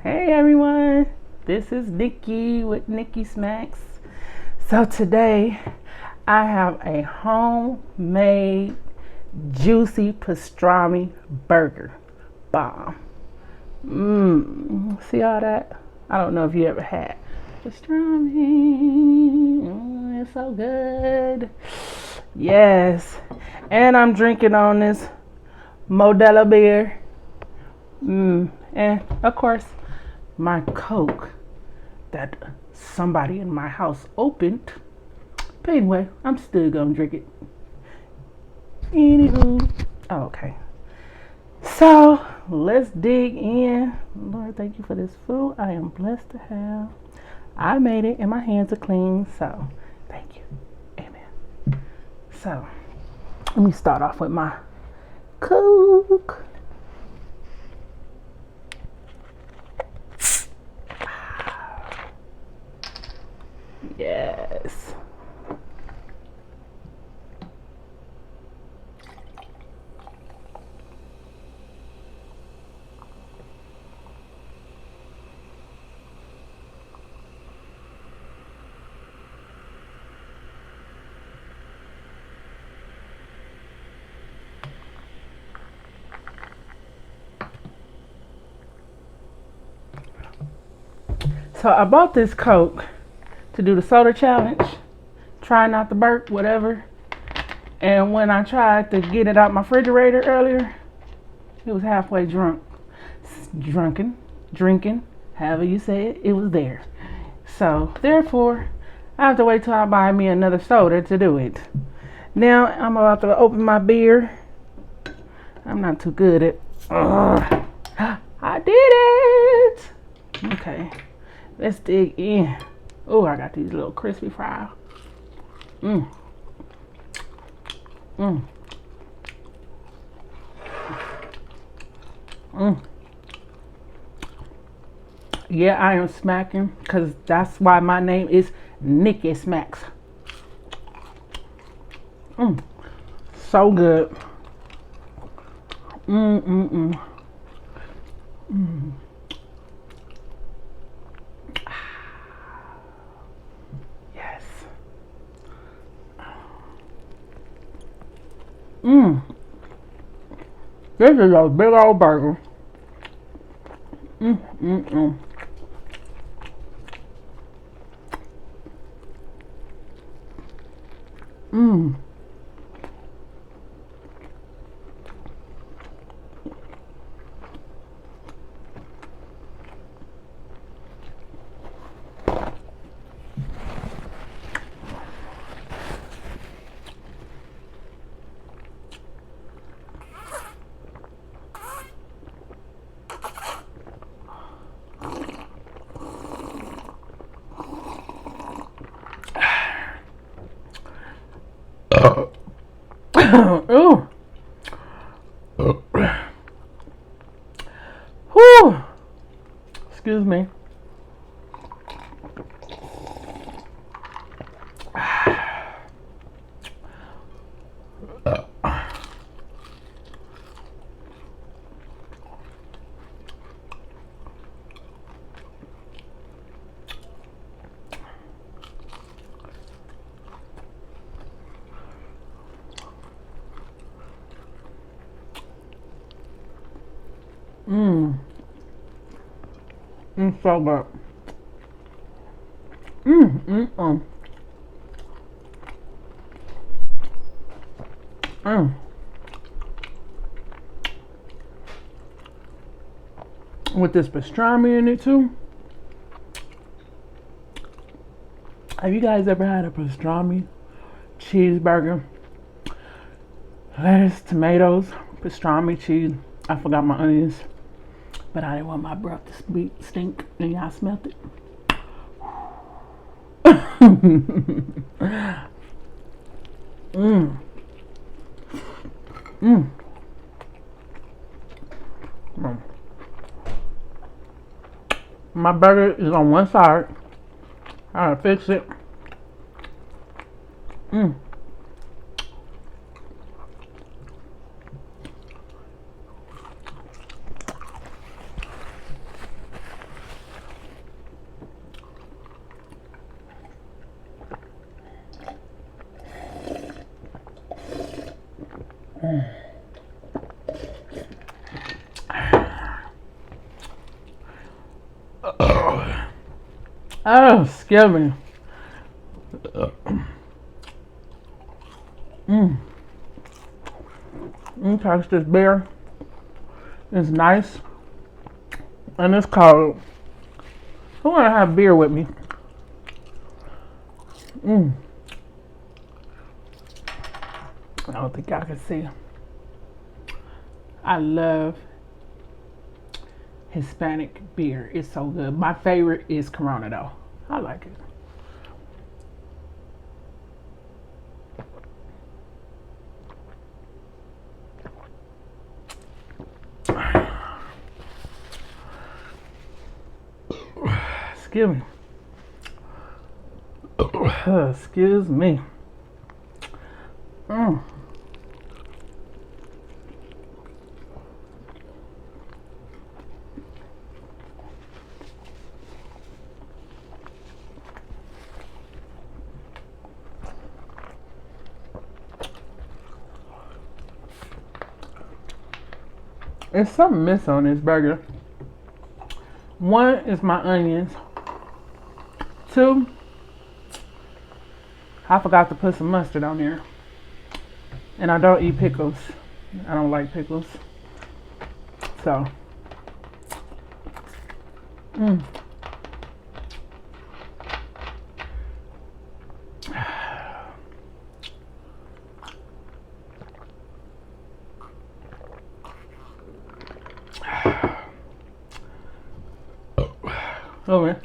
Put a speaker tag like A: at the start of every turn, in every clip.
A: Hey everyone, this is Nikki with Nikki Smacks. So today I have a homemade juicy pastrami burger. Bomb. See all that? I don't know if you ever had pastrami. It's so good. Yes. And I'm drinking on this Modelo beer. And of course, my Coke that somebody in my house opened. But anyway, I'm still gonna drink it. Anywho, okay. So let's dig in. Lord, thank you for this food I am blessed to have. I made it and my hands are clean, so thank you. Amen. So let me start off with my Coke. Yes. So I bought this Coke to do the soda challenge. Try not to burp, whatever. And when I tried to get it out my refrigerator earlier, it was halfway drinking, however you say it, it was there. So therefore, I have to wait till I buy me another soda to do it. Now I'm about to open my beer. I'm not too good at. I did it. Okay, let's dig in. Oh, I got these little crispy fries. Mm. Yeah, I am smacking because that's why my name is Nikki Smacks. So good. Yes. This is a big old burger. Ooh. Whew. Excuse me. It's so good. With this pastrami in it too. Have you guys ever had a pastrami cheeseburger? Lettuce, tomatoes, pastrami cheese. I forgot my onions, but I didn't want my breath to stink, and y'all smelled it. My burger is on one side. I gotta fix it. Oh, excuse me. Okay, this beer is nice. And it's cold. Who wanna have beer with me? I don't think y'all can see. I love Hispanic beer. It's so good. My favorite is Corona though. I like it. Excuse me. Excuse me. There's something missing on this burger. One is my onions. Two, I forgot to put some mustard on there. And I don't eat pickles. I don't like pickles. So. Oh man.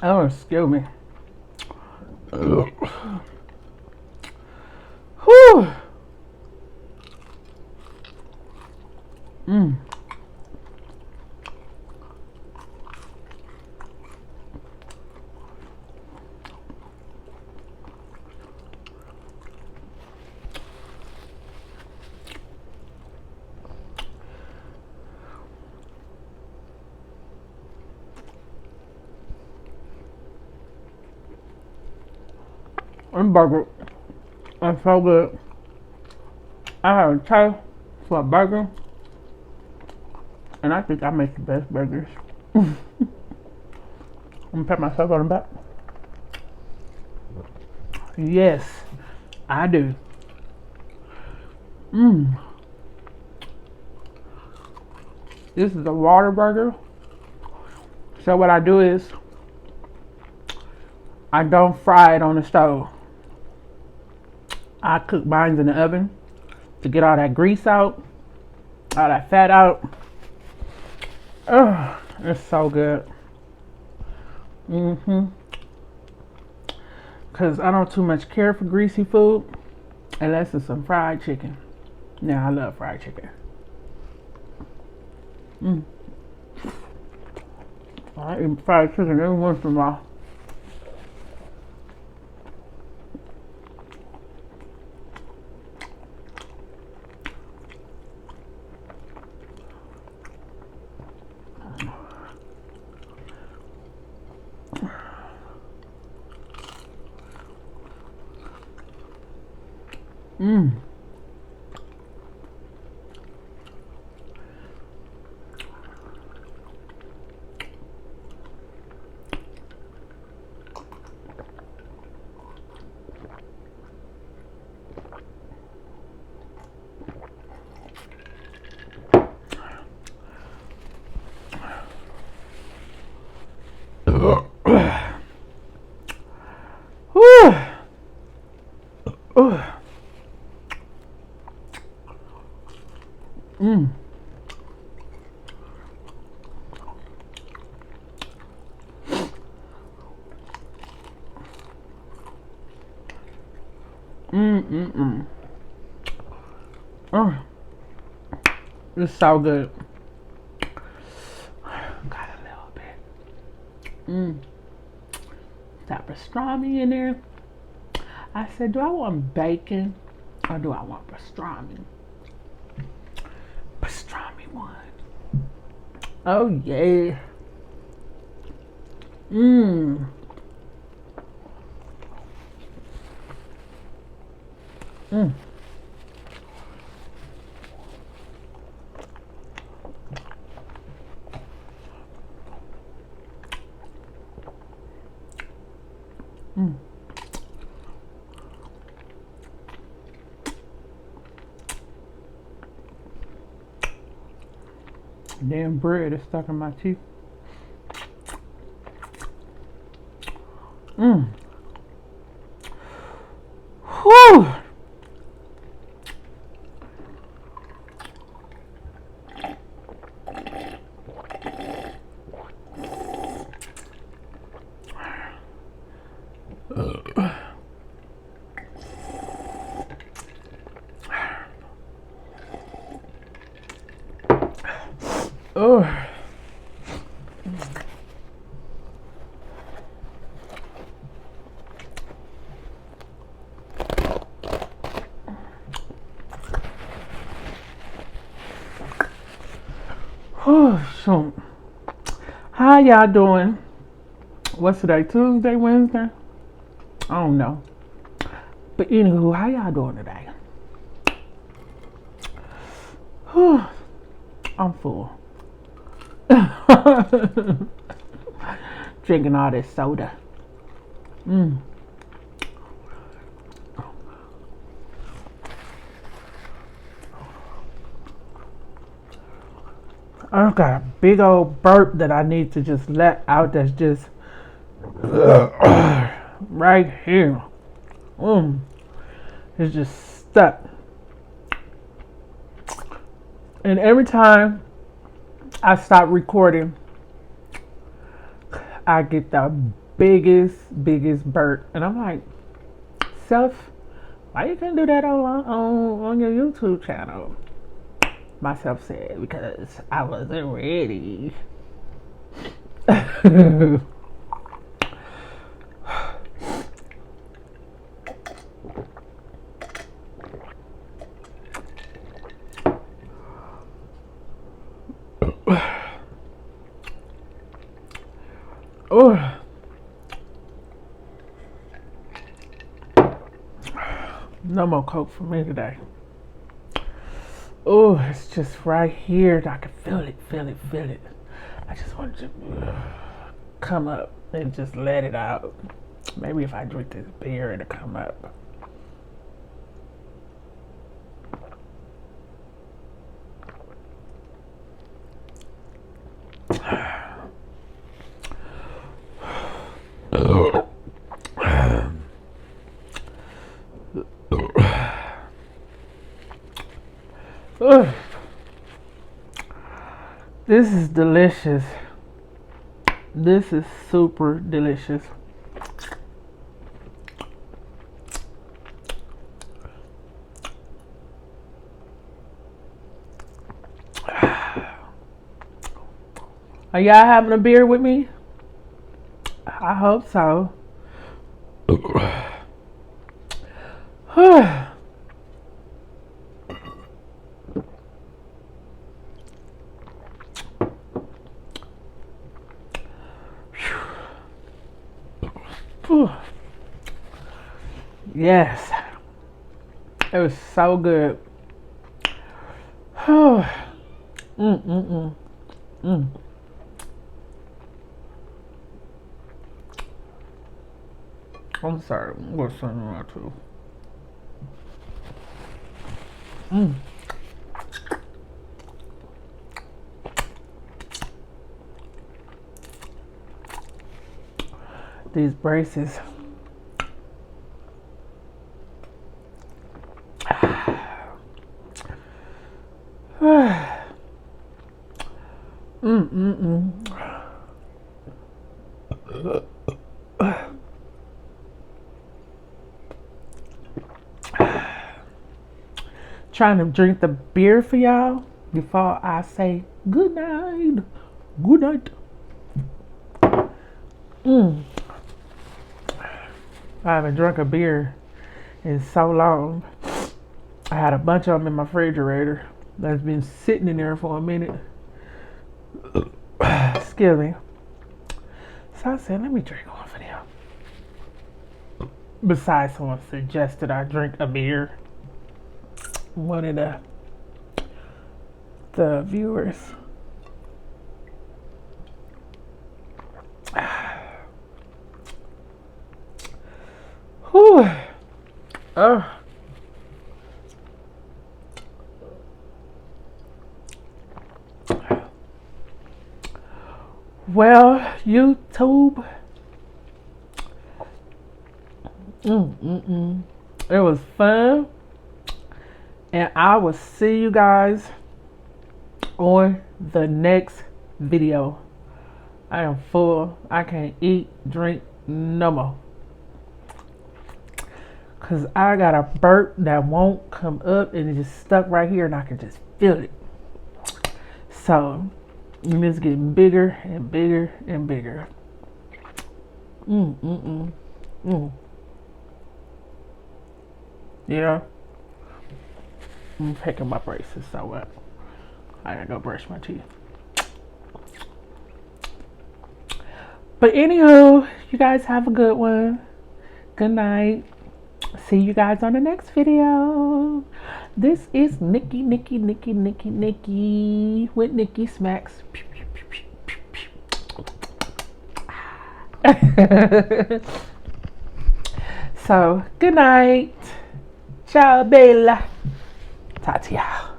A: Oh, excuse me. Whew. Burger. It's so good. I have a taste for a burger, and I think I make the best burgers. I'm gonna pat myself on the back. Yes, I do. This is a water burger. So what I do is I don't fry it on the stove. I cook mine in the oven to get all that grease out, all that fat out. Oh, it's so good. Cause I don't too much care for greasy food unless it's some fried chicken. Now I love fried chicken. I eat fried chicken every once in a while. Mm. Oh, it's so good. Got a little bit. That pastrami in there. I said, do I want bacon or do I want pastrami? Pastrami one. Oh yeah. Mmm. Mmm. Mmm. Damn bread is stuck in my teeth. Mmm. Whew. Oh. Oh, so how y'all doing? What's today? Tuesday, Wednesday? I don't know. But anywho, how y'all doing today? Whew. I'm full. Drinking all this soda. I've got a big old burp that I need to just let out that's just right here. It's just stuck. And every time I stop recording, I get the biggest burp. And I'm like, Self, why you can't do that on your YouTube channel? Myself said, because I wasn't ready. Oh. No more Coke for me today. Oh, it's just right here. I can feel it. I just want to come up and just let it out. Maybe if I drink this beer, it'll come up. This is delicious. This is super delicious. Are y'all having a beer with me? I hope so. Yes, it was so good. I'm sorry, what's something wrong too? These braces. Trying to drink the beer for y'all before I say good night. Good night. I haven't drunk a beer in so long. I had a bunch of them in my refrigerator that's been sitting in there for a minute. Excuse me. So I said, let me drink one for them. Besides, someone suggested I drink a beer. One of the viewers. Whew. Oh. Well, YouTube. It was fun. And I will see you guys on the next video. I am full. I can't eat, drink no more. Cause I got a burp that won't come up and it just stuck right here and I can just feel it. So it's getting bigger and bigger and bigger. Yeah. I'm picking my braces, so I gotta go brush my teeth. But anywho, you guys have a good one. Good night. See you guys on the next video. This is Nikki with Nikki Smacks. So, good night. Ciao, Bella. Talk to y'all.